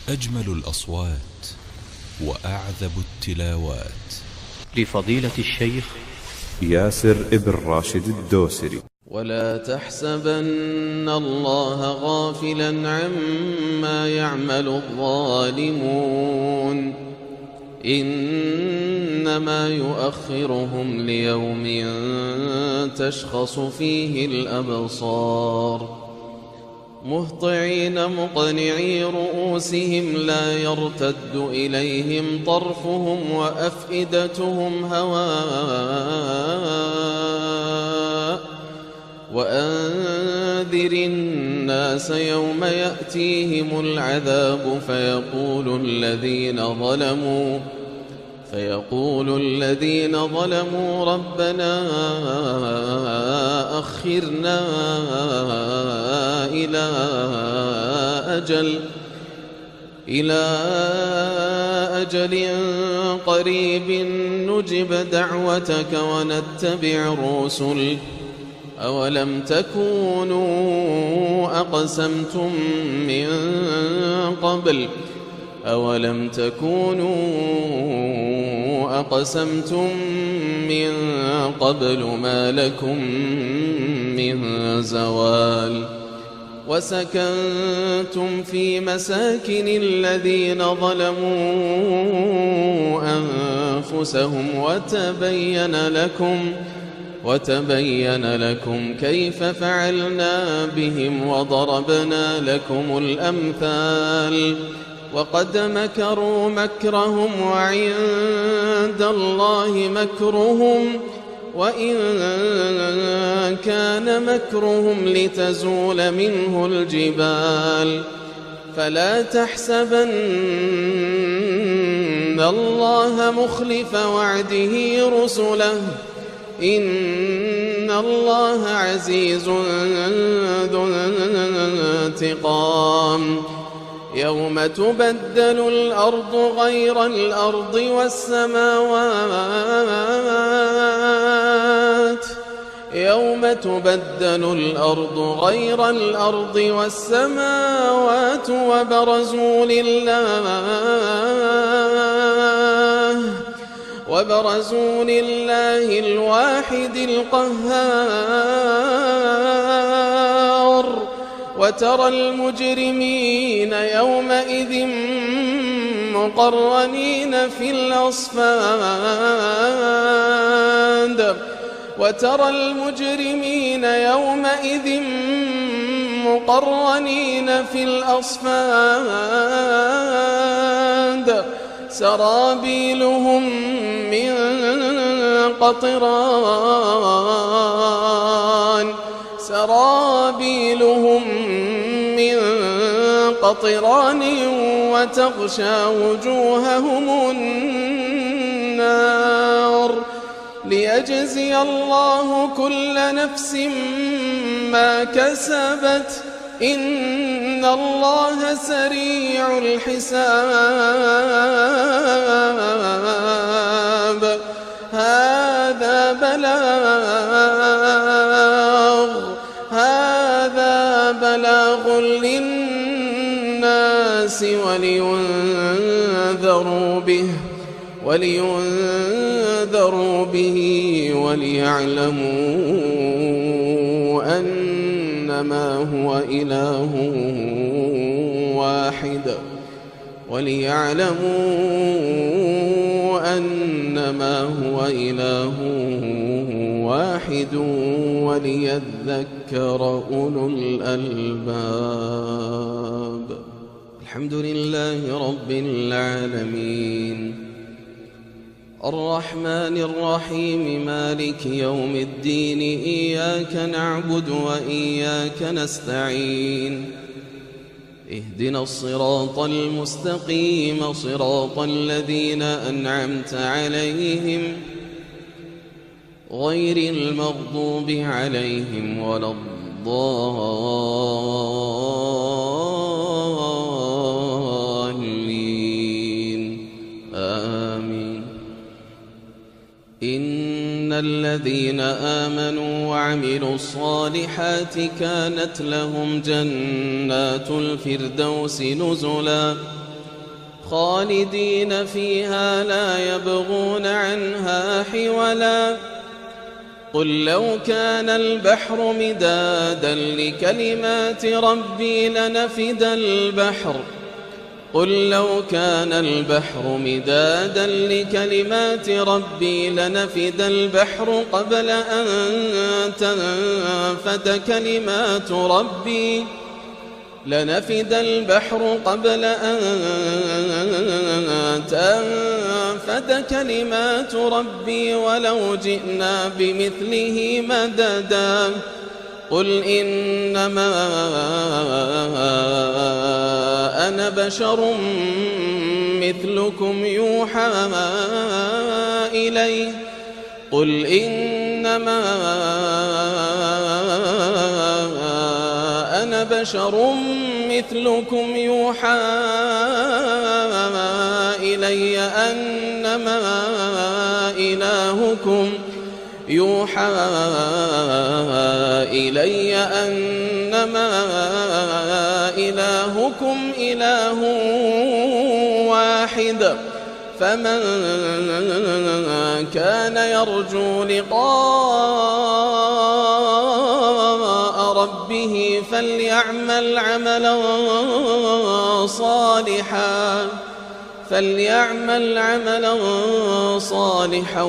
أجمل الأصوات وأعذب التلاوات لفضيلة الشيخ ياسر ابن راشد الدوسري. ولا تحسبن الله غافلا عما يعمل الظالمون إنما يؤخرهم ليوم تشخص فيه الأبصار مهطعين مقنعي رؤوسهم لا يرتد إليهم طرفهم وأفئدتهم هواء وأنذر الناس يوم يأتيهم العذاب فيقول الذين ظلموا ربنا أخرنا إلى أجل قريب نجب دعوتك ونتبع الرسل أولم تكونوا أقسمتم من قبل ما لكم من زوال وسكنتم في مساكن الذين ظلموا أنفسهم وتبين لكم كيف فعلنا بهم وضربنا لكم الأمثال وقد مكروا مكرهم وعند الله مكرهم وإن كان مكرهم لتزول منه الجبال فلا تحسبن الله مخلف وعده رسله إن الله عزيز ذو انتقام يوم تبدل الأرض غير الأرض والسماوات وبرزوا لله الواحد القهار وترى المجرمين يومئذ مقرنين في الأصفاد سرابيلهم من قطران وتغشى وجوههم النار ليجزي الله كل نفس ما كسبت إن الله سريع الحساب هذا بلاغ للناس ولينذروا به وليعلموا أنما هو إله واحد وليذكر أولو الألباب. الحمد لله رب العالمين الرحمن الرحيم مالك يوم الدين إياك نعبد وإياك نستعين اهدنا الصراط المستقيم صراط الذين أنعمت عليهم غير المغضوب عليهم ولا الضالين آمين. إن الذين آمنوا وعملوا الصالحات كانت لهم جنات الفردوس نزلا خالدين فيها لا يبغون عنها حولا قل لو كان البحر مدادا لكلمات ربي لنفد البحر قل لو كان البحر مدادا لكلمات ربي لنفد البحر قبل أن تنفد كلمات ربي ولو جئنا بمثله مددا قل إنما أنا بشر مثلكم يوحى إلي أنما إلهكم إله واحد فمن كان يرجو لقاء ربه فليعمل عملا صالحا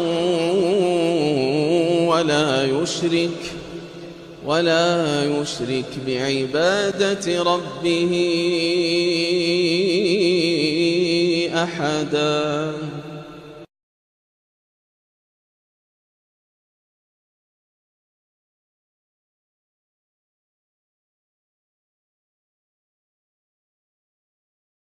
ولا يشرك بعبادة ربه أحدا.